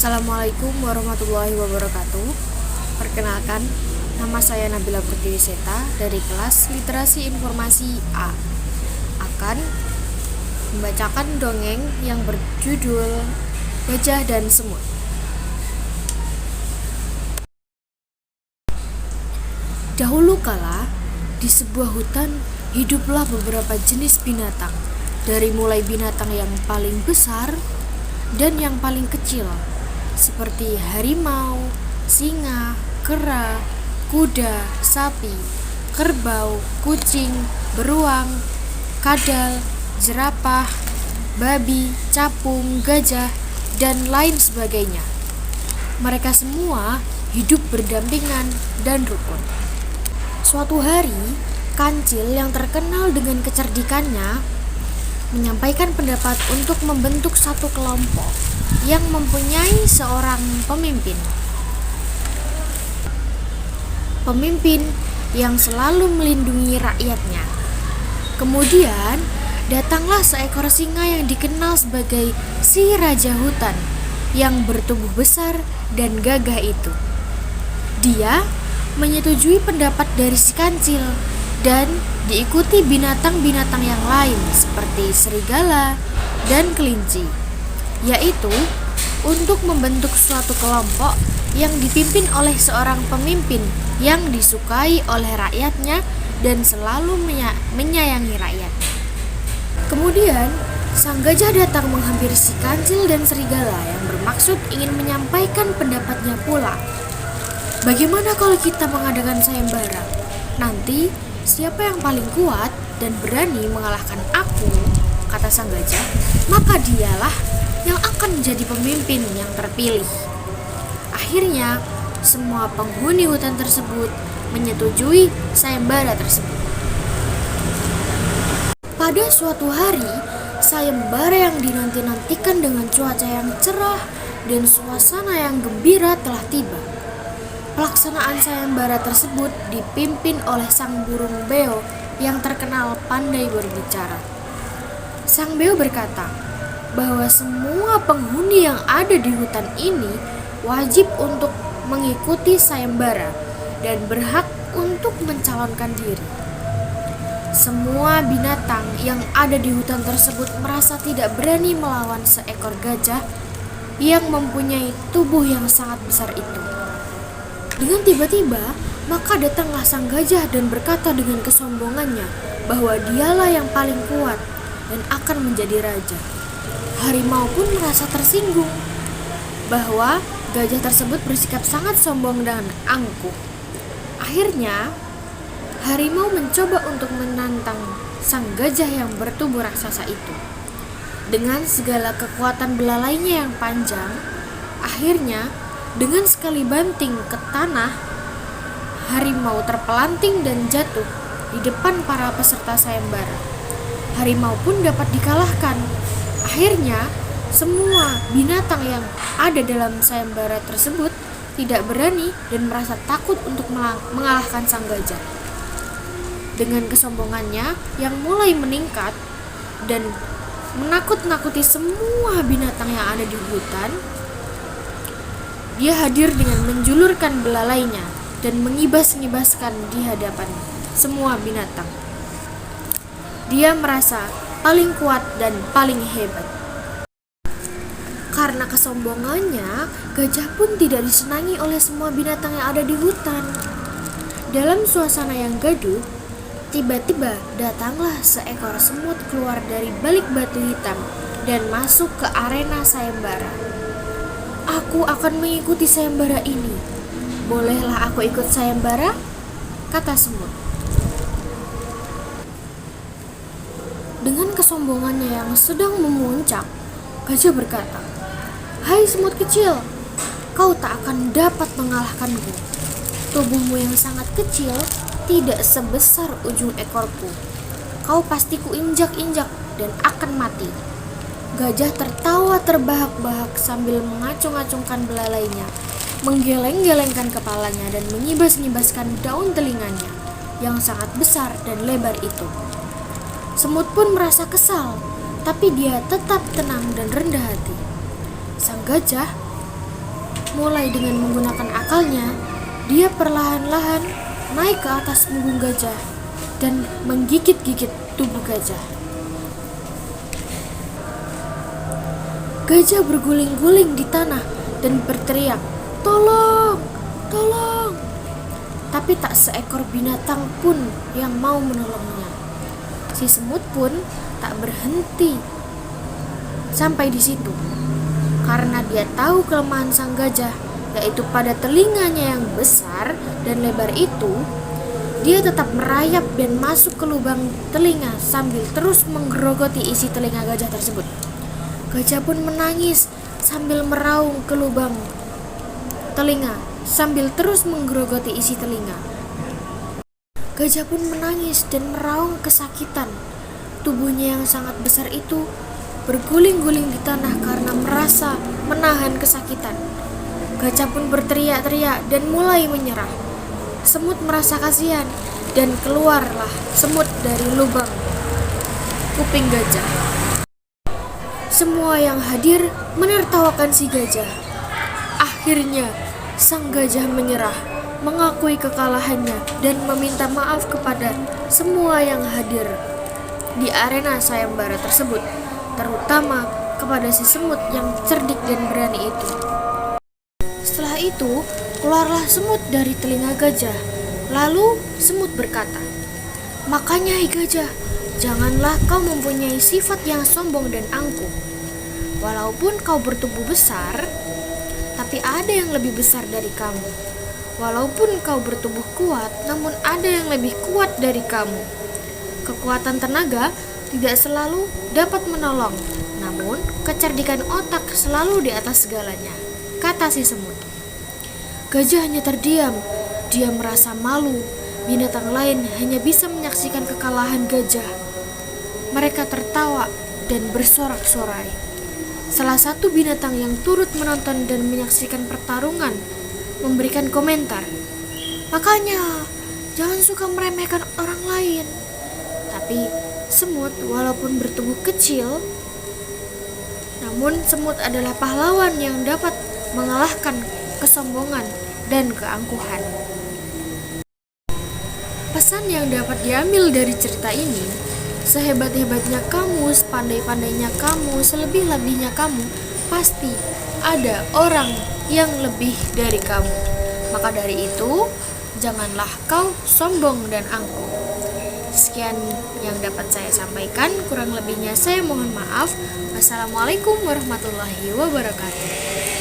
Assalamualaikum warahmatullahi wabarakatuh. Perkenalkan, nama saya Nabila Pertiwiseta dari kelas Literasi Informasi A. Akan membacakan dongeng yang berjudul Gajah dan Semut. Dahulu kala, di sebuah hutan hiduplah beberapa jenis binatang, dari mulai binatang yang paling besar dan yang paling kecil, seperti harimau, singa, kera, kuda, sapi, kerbau, kucing, beruang, kadal, jerapah, babi, capung, gajah, dan lain sebagainya. Mereka semua hidup berdampingan dan rukun. Suatu hari, Kancil yang terkenal dengan kecerdikannya menyampaikan pendapat untuk membentuk satu kelompok yang mempunyai seorang pemimpin. Pemimpin yang selalu melindungi rakyatnya. Kemudian, datanglah seekor singa yang dikenal sebagai si raja hutan yang bertubuh besar dan gagah itu. Dia menyetujui pendapat dari si Kancil dan diikuti binatang-binatang yang lain seperti serigala dan kelinci, yaitu untuk membentuk suatu kelompok yang dipimpin oleh seorang pemimpin yang disukai oleh rakyatnya dan selalu menyayangi rakyatnya. Kemudian, sang gajah datang menghampiri si Kancil dan serigala yang bermaksud ingin menyampaikan pendapatnya pula. Bagaimana kalau kita mengadakan sayembara? Nanti siapa yang paling kuat dan berani mengalahkan aku, kata sang gajah, maka dialah yang akan menjadi pemimpin yang terpilih. Akhirnya, semua penghuni hutan tersebut menyetujui sayembara tersebut. Pada suatu hari, sayembara yang dinanti-nantikan dengan cuaca yang cerah dan suasana yang gembira telah tiba. Pelaksanaan sayembara tersebut dipimpin oleh sang burung beo yang terkenal pandai berbicara. Sang beo berkata bahwa semua penghuni yang ada di hutan ini wajib untuk mengikuti sayembara dan berhak untuk mencalonkan diri. Semua binatang yang ada di hutan tersebut merasa tidak berani melawan seekor gajah yang mempunyai tubuh yang sangat besar itu. Dengan tiba-tiba, maka datanglah sang gajah dan berkata dengan kesombongannya bahwa dialah yang paling kuat dan akan menjadi raja. Harimau pun merasa tersinggung bahwa gajah tersebut bersikap sangat sombong dan angkuh. Akhirnya, harimau mencoba untuk menantang sang gajah yang bertubuh raksasa itu. Dengan segala kekuatan belalainya yang panjang, akhirnya dengan sekali banting ke tanah, harimau terpelanting dan jatuh di depan para peserta sayembara. Harimau pun dapat dikalahkan. Akhirnya, semua binatang yang ada dalam sayembara tersebut tidak berani dan merasa takut untuk mengalahkan sang gajah. Dengan kesombongannya yang mulai meningkat dan menakut-nakuti semua binatang yang ada di hutan, dia hadir dengan menjulurkan belalainya dan mengibas-ngibaskan di hadapan semua binatang. Dia merasa paling kuat dan paling hebat. Karena kesombongannya, gajah pun tidak disenangi oleh semua binatang yang ada di hutan. Dalam suasana yang gaduh, tiba-tiba datanglah seekor semut keluar dari balik batu hitam dan masuk ke arena sayembara. Aku akan mengikuti sayembara ini. Bolehlah aku ikut sayembara? Kata semut. Dengan kesombongannya yang sedang memuncak, gajah berkata, "Hai semut kecil, kau tak akan dapat mengalahkanku. Tubuhmu yang sangat kecil tidak sebesar ujung ekorku. Kau pasti kuinjak-injak dan akan mati." Gajah tertawa terbahak-bahak sambil mengacung-acungkan belalainya, menggeleng-gelengkan kepalanya dan mengibas-ngibaskan daun telinganya yang sangat besar dan lebar itu. Semut pun merasa kesal, tapi dia tetap tenang dan rendah hati. Sang gajah Mulai dengan menggunakan akalnya, dia perlahan-lahan naik ke atas punggung gajah dan menggigit-gigit tubuh gajah. Gajah berguling-guling di tanah dan berteriak, "Tolong! Tolong!" Tapi tak seekor binatang pun yang mau menolongnya. Si semut pun tak berhenti sampai di situ, karena dia tahu kelemahan sang gajah, yaitu pada telinganya yang besar dan lebar itu. Dia tetap merayap dan masuk ke lubang telinga sambil terus menggerogoti isi telinga gajah tersebut. Gajah pun menangis sambil meraung ke lubang telinga sambil terus menggerogoti isi telinga. Gajah pun menangis dan meraung kesakitan. Tubuhnya yang sangat besar itu berguling-guling di tanah karena merasa menahan kesakitan. Gajah pun berteriak-teriak dan mulai menyerah. Semut merasa kasihan dan keluarlah semut dari lubang kuping gajah. Semua yang hadir menertawakan si gajah. Akhirnya sang gajah menyerah, mengakui kekalahannya dan meminta maaf kepada semua yang hadir di arena sayembara tersebut, terutama kepada si semut yang cerdik dan berani itu. Setelah itu, keluarlah semut dari telinga gajah. Lalu semut berkata, "Makanya hai gajah, janganlah kau mempunyai sifat yang sombong dan angkuh. Walaupun kau bertubuh besar, tapi ada yang lebih besar dari kamu. Walaupun kau bertubuh kuat, namun ada yang lebih kuat dari kamu. Kekuatan tenaga tidak selalu dapat menolong, namun kecerdikan otak selalu di atas segalanya," kata si semut. Gajah hanya terdiam. Dia merasa malu. Binatang lain hanya bisa menyaksikan kekalahan gajah. Mereka tertawa dan bersorak-sorai. Salah satu binatang yang turut menonton dan menyaksikan pertarungan memberikan komentar, "Makanya, jangan suka meremehkan orang lain." Tapi semut walaupun bertubuh kecil, namun semut adalah pahlawan yang dapat mengalahkan kesombongan dan keangkuhan. Pesan yang dapat diambil dari cerita ini, sehebat-hebatnya kamu, sepandai-pandainya kamu, selebih-lebihnya kamu, pasti ada orang yang lebih dari kamu. Maka dari itu, janganlah kau sombong dan angkuh. Sekian yang dapat saya sampaikan, kurang lebihnya saya mohon maaf. Wassalamualaikum warahmatullahi wabarakatuh.